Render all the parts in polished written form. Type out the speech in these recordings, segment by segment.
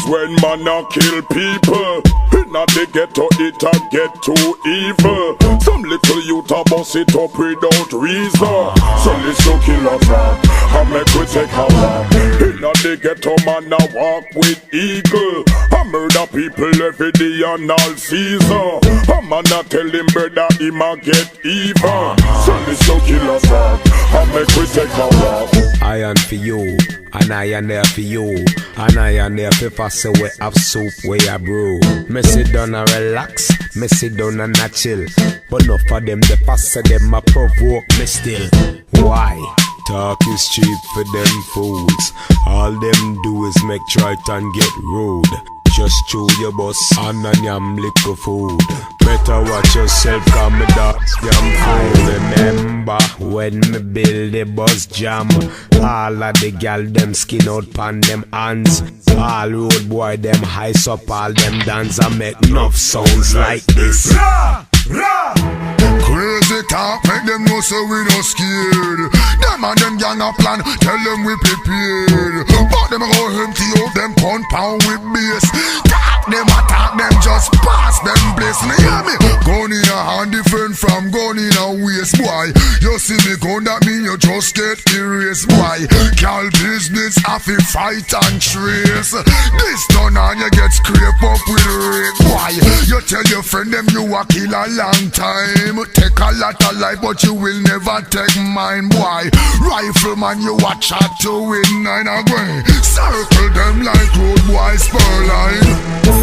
when man a kill people. Inna the ghetto it a get too evil. Some little youth a bust it up without reason. So listen killer rap, I make we take a walk. Inna the ghetto man a walk with eagle. I murder people every day and all season. A man a tell him brother him a get even. So listen killer rap, I make we take a walk. I am for you, and I am there for you, and I am there for faster we have soup where I brew. Me sit down and relax, me sit down and I chill. But enough for them, the faster them a provoke me still. Why? Talk is cheap for them fools. All them do is make trite and get rude. Just chew your bus and a yam liquor food. Better watch yourself, come me dogs jam. I remember when me build the bus jam. All of the gal them skin out pan them hands. All road boy them highs up all them dance and make enough sounds like this. Rah, rah. Crazy talk, make them know so we no scared. Them and them gang a plan, tell them we prepared. But them go empty out them compound with bass. Talk them attack them, just pass them place. Me hear me? Gun in a hand different from gun in a waist, boy. You see me gun, that mean you just get erased, boy. Call business, have to fight and trace. This done and you get scrape up with rake, boy. You tell your friend them you a kill a long time. Take a lot of life, but you will never take mine, boy. Rifleman, you a chat to win 9 away. Circle them like road boys spur line.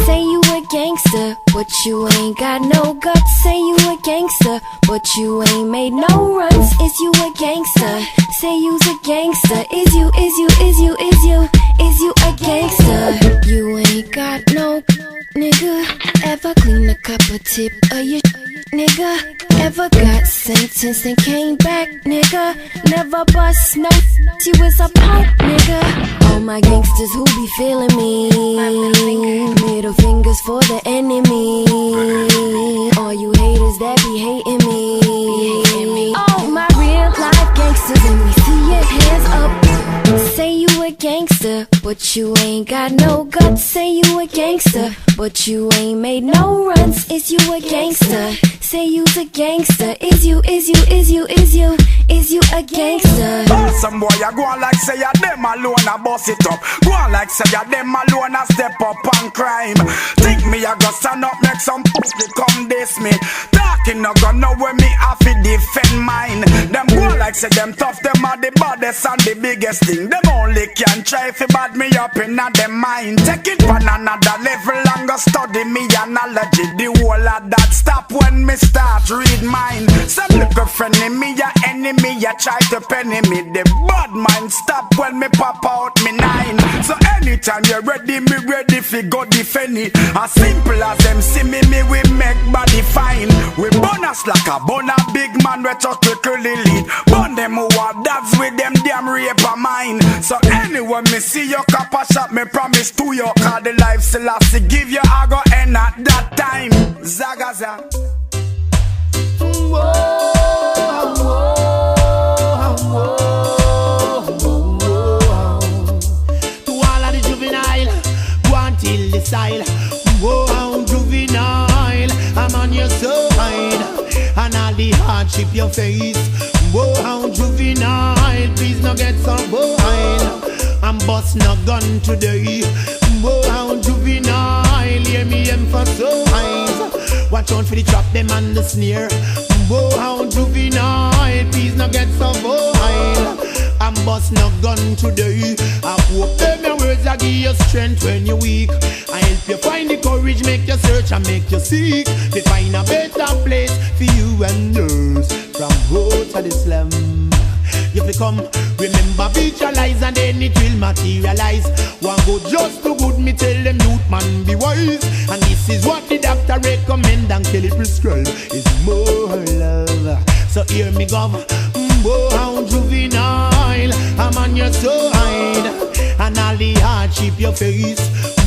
Say you a gangster, but you ain't got no guts. Say you a gangster, but you ain't made no runs. Is you a gangster? Say you's a gangster. Is you a gangster? You ain't got no nigga. Ever clean a cup of tip of your nigga? Ever got sentenced and came back, nigga? Never bust no you was a punk, nigga. All my gangsters who be feeling me, middle fingers for the enemy. All you haters that be hating me, all my real life gangsters, and we see your hands up. Say you a gangster, but you ain't got no guts. Say you a gangster, but you ain't made no runs. Is you a gangster? Say you's a gangster. Is you a gangster? Some boy you go on like say ya them alone a bust it up. Go on like say ya them alone a step up on crime. Think me a go stand up, make some pussy come diss me. Talking no go know where me have to defend mine. Them go on like say them tough, them are the baddest and the biggest thing. Them only can try if bad me up in a them mind. Take it on another level and go study me analogy. The whole of that stop when me start read mine. Some little friend in me ya enemy, ya try to penny me. The bad mind stop when me pop out me 9. So anytime you're ready, me ready fi go defend it. As simple as them see me we make body fine. We bonus like a bona big man we talk to curly lead. Bun them who have dads with them damn rape of mine. So anyone me see your copper shop, me promise to you, cause the life still has to give you, I go end at that time. Zagaza. To all of the juvenile, go and till the style. Whoa, juvenile, I'm on your side. And all the hardship you face. Whoa, juvenile, please no get so wild. I'm busting a gun today. Whoa, juvenile, hear me emphasize. Watch out for the trap, them and the snare. Whoa, juvenile, please no get so wild. I'm busting a gun today. I hope them your words I give you strength when you're weak. I help you find the courage, make you search and make you seek. To find a better place for you and yours. From road to the slum, you become, remember visualize and then it will materialize. One go just too good, me tell them youth man be wise. And this is what the doctor recommend and kill it prescribe is more love. So hear me go, whoa, juvenile, I'm on your side. And all the hardship you face.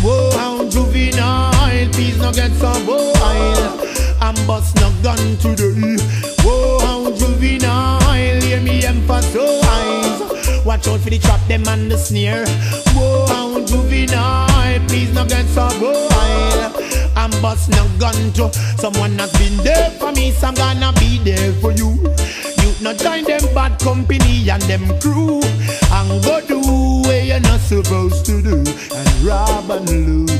Whoa, juvenile, please no get so wild. I'm busting a gun today. Whoa, juvenile, hear me emphasize. Watch out for the trap, them and the snare. Whoa, juvenile, please no get bust no gun to someone has been there for me, so I'm gonna be there for you. You not join them bad company and them crew, and go do what you're not supposed to do, and rob and loot.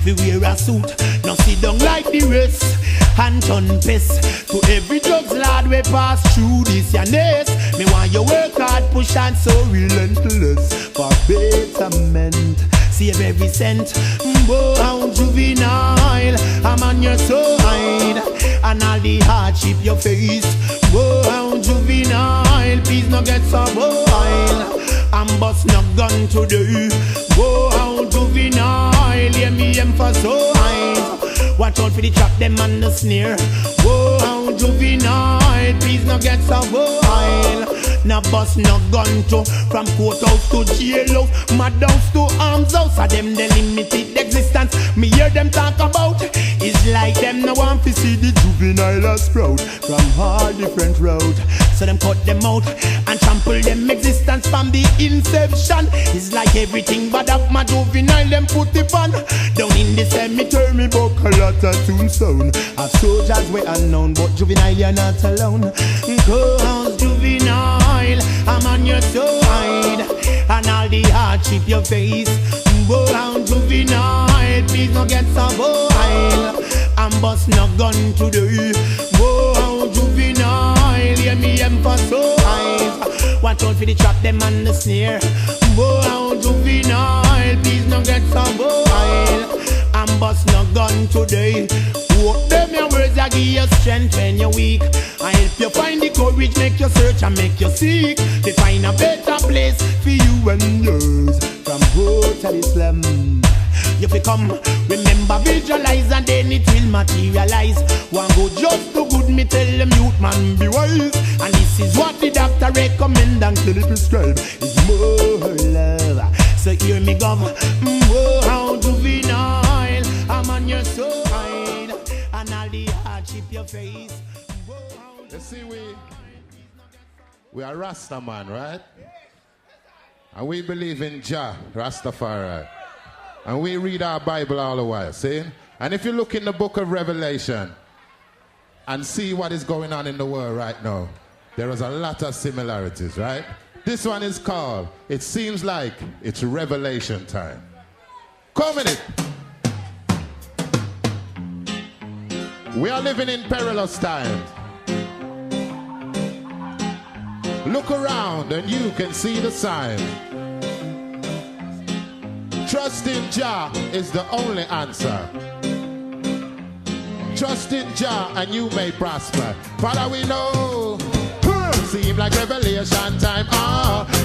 We wear a suit, now sit down like the rest, and turn piss to every drugs lad we pass through this your nest. Me want you work hard, push and so relentless for betterment. Save every cent, whoa, how juvenile. I'm on your side, and all the hardship you face. Whoa, how juvenile. Please no get so wild. I'm bust no gun today. Whoa, how juvenile. Hear me emphasize. Watch out for the trap, them and the snare. Whoa, how juvenile. Please no get so wild. Now bust no gun to from courthouse to jail house, mad house to arms house. Of them the limited existence me hear them talk about. It's like them no want to see the juvenile as sprout from all different roads. So them cut them out and trample them existence from the inception. It's like everything bad up my juvenile them put it on. Down in the cemetery me book a lot of tombstone. Of soldiers we unknown, but juvenile you're not alone. Go house juvenile, I'm on your side, and all the hardship you face. Go round juvenile, please no get so wild. I'm bust no gun today. Go round juvenile, hear me emphasize. Watch out for the trap, them and the snare. Go round juvenile, please no get so wild. I'm bust no gun today. Walk them your words, I give you strength when you're weak. I help you find the courage, make you search and make you seek. To find a better place for you and yours. From total Islam, you become, remember, visualize, and then it will materialize. One go just too good, me tell them youth man be wise. And this is what the doctor recommend and till it prescribe is more love. So hear me go, whoa, how juvenile, I'm on your side, and all the hardship you face. You see, we are Rasta man, right? And we believe in Jah, Rastafari. And we read our Bible all the while, see? And if you look in the book of Revelation and see what is going on in the world right now, there is a lot of similarities, right? This one is called, it seems like it's revelation time. Come in it. We are living in perilous times. Look around and you can see the sign. Trust in Jah is the only answer. Trust in Jah and you may prosper. Father, we know. Seem like revelation time,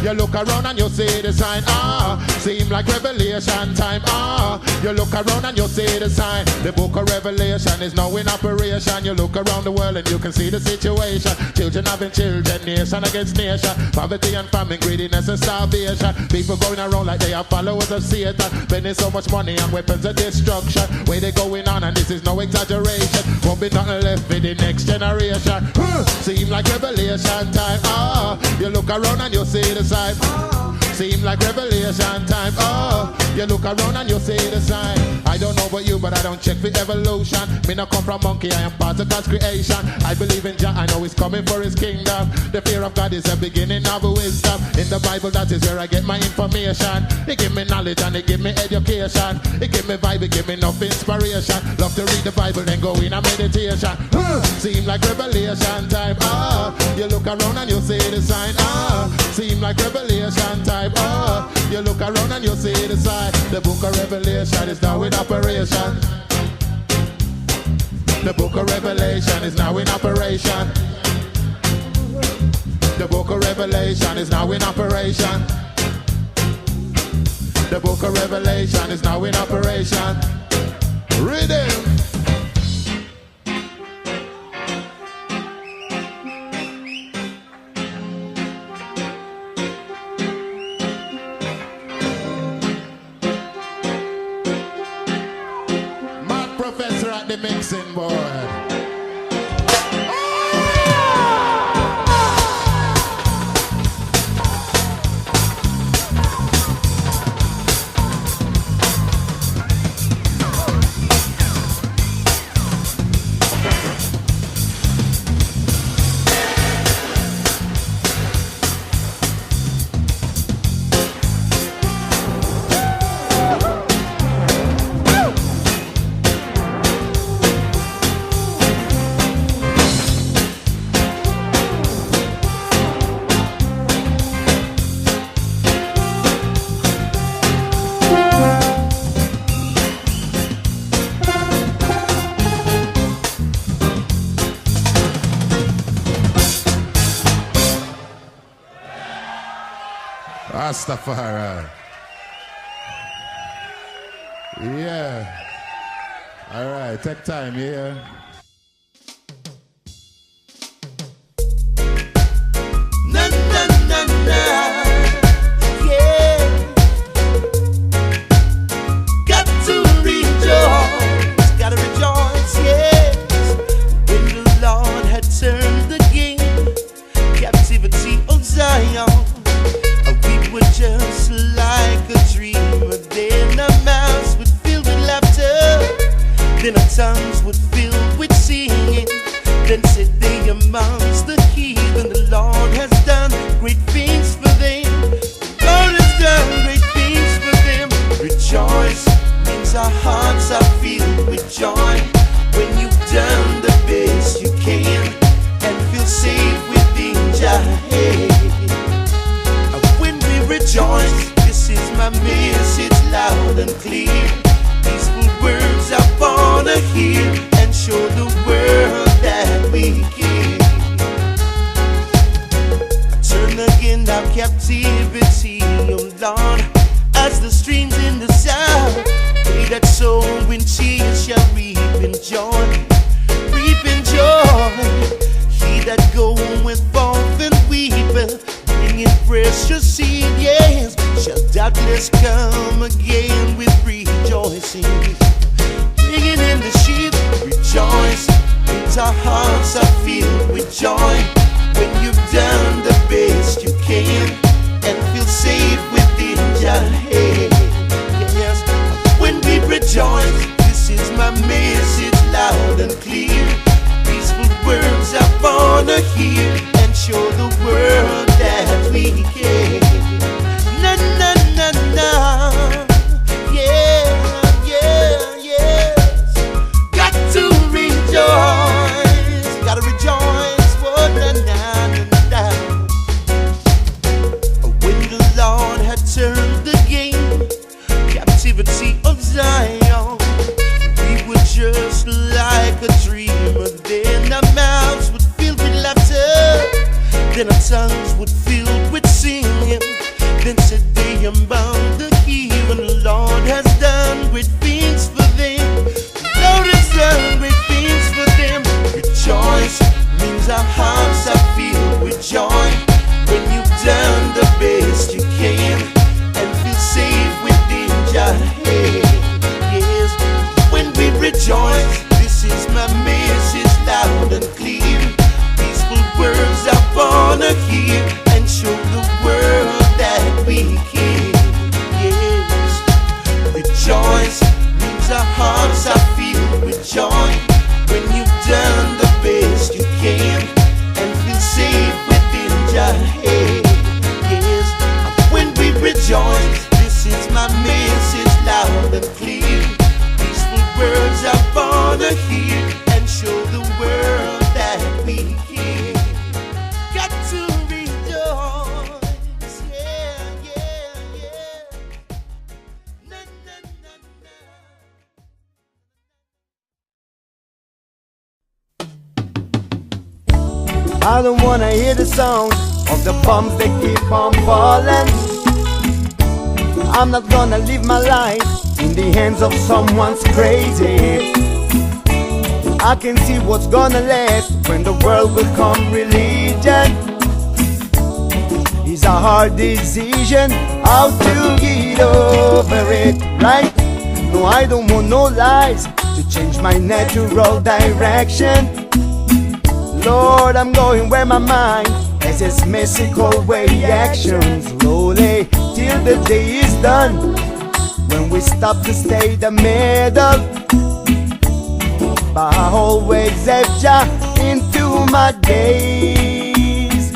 you look around and you see the sign, seem like revelation time, you look around and you see the sign. The book of Revelation is now in operation. You look around the world and you can see the situation. Children having children, nation against nation, poverty and famine, greediness and starvation. People going around like they are followers of Satan, spending so much money on weapons of destruction. Where they going on, and this is no exaggeration. Won't be nothing left for the next generation. Seem like revelation time, you look around and you see the sign. Seem like revelation time, you look around and you see the sign. I don't know about you, but I don't check for evolution. Me not come from monkey, I am part of God's creation. I believe in Jah, I know He's coming for His kingdom. The fear of God is the beginning of wisdom. In the Bible, that is where I get my information. He give me knowledge and He give me education. He give me Bible, give me enough inspiration. Love to read the Bible, then go in a meditation. Seem like revelation time, you look around and you see the sign, seem like revelation time, you look around and you see the sign. The book of Revelation is now in operation. The book of Revelation is now in operation. The book of Revelation is now in operation. The book of Revelation is now in operation. Rhythm. The mixing board. Rastafari. Yeah. All right, take time here. Na na na na, yeah. Got to rejoice, gotta rejoice, yes. When the Lord had turned the game, captivity of Zion, we were just like a dream. Then our mouths would fill with laughter, then our tongues would fill with singing. Then said they amongst the heathen, the Lord has done great things for them. The Lord has done great things for them. Rejoice means our hearts are filled with joy. When you've done the best you can and feel safe within Jah. When we rejoice, this is my message loud and clear. Peaceful words I wanna hear and show the world that we care. Turn again our captivity, oh Lord, as the streams in the south. They that sow in tears shall reap in joy, reap in joy. He that goeth forth and weepeth, bringing precious seed, yes, shall doubtless come again with rejoicing. Bringing in the sheep, rejoice, means our hearts are filled with joy. When you've done the best you can and feel safe within Jah. Yes, when we rejoice, this is my message loud and clear. Peaceful words I wanna hear and show the world that we care. Na na na na, yeah, yeah, yes. Got to rejoice, gotta rejoice, oh na na na na. When the Lord had turned the game, captivity of Zion, we were just like a dream. Then our mouths would fill with laughter, then our tongues would fill with singing. Then said they among the heathen, the Lord has done great things for them. The Lord has done great things for them. Rejoice means our hearts are filled with joy. When you've done the best you can and feel safe within Jah. Yes, when we rejoice, this is my message loud and clear. Peaceful words I wanna hear and show the world that we care. Yes, rejoice means our hearts are filled with joy. When you've done the best you can and feel safe within Jah. Yes, when we rejoice, this is my message loud and clear. Peaceful words I wanna hear and show the world that we care. Got to rejoice, yeah, yeah, yeah. Na, na, na, na. I don't wanna hear the sound of the bombs that keep on falling. I'm not gonna live my life in the hands of someone's crazy. I can see what's gonna last when the world become religion. It's a hard decision how to get over it, right? No, I don't want no lies to change my natural direction. Lord, I'm going where my mind has its mystical reaction. Slowly till the day is done, when we stop to stay the middle. But I always have Jah into my days.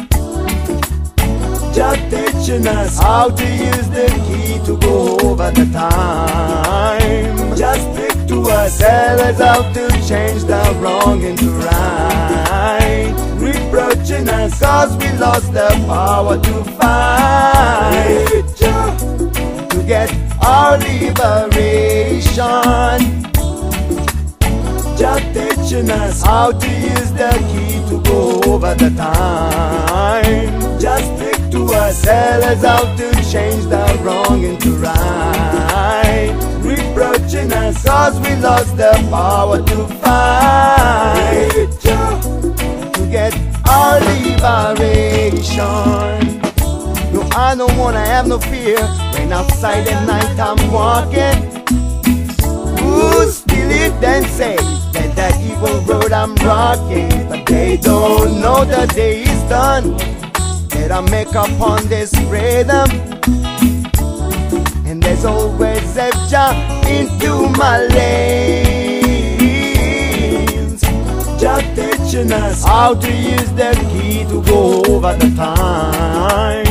Jah teaching us how to use the key to go over the time. Just speak to us, tell us how to change the wrong into right. Reproaching us cause we lost the power to fight, to get our liberation. Just teaching us how to use the key to go over the time. Just speak to us. Tell us how to change the wrong into right. Reproaching us cause we lost the power to fight. To get our liberation. No, I don't wanna have no fear when outside at night I'm walking. Who still it then say that that evil road I'm rocking? But they don't know the day is done that I make up on this rhythm. And there's always a jump into my lanes. Just teaching us how to use the key to go over the time.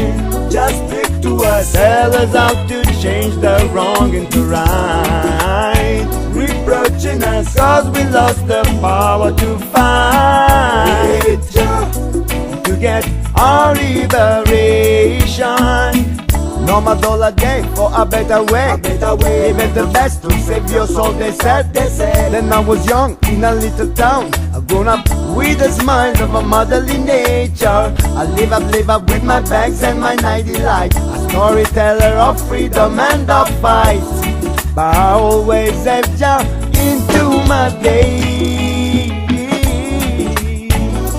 Just stick to us, tell us how to change the wrong into right. Reproaching us cause we lost the power to fight. To get our liberation. No more dollar day for a better way. Even the best to save your soul, they said. Then I was young in a little town. I grown up with the smiles of a motherly nature. I live up with my bags and my nighty light. A storyteller of freedom and of fight. But I always have jumped into my day.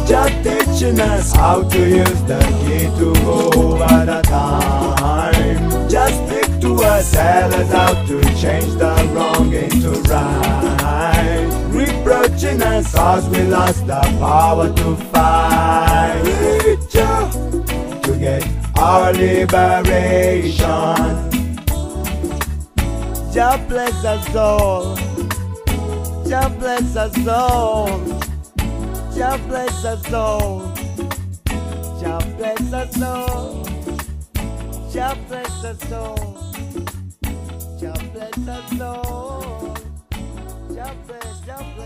Just teaching us how to use the key to go over the time. Just stick to us, tell us how to change the wrong into right. Reproaching us cause we lost the power to fight. To get our liberation. Jah bless us all. Jah bless us all. Jah bless us all. Jah bless us all. Jah bless us all. Jah bless us all. Jah bless.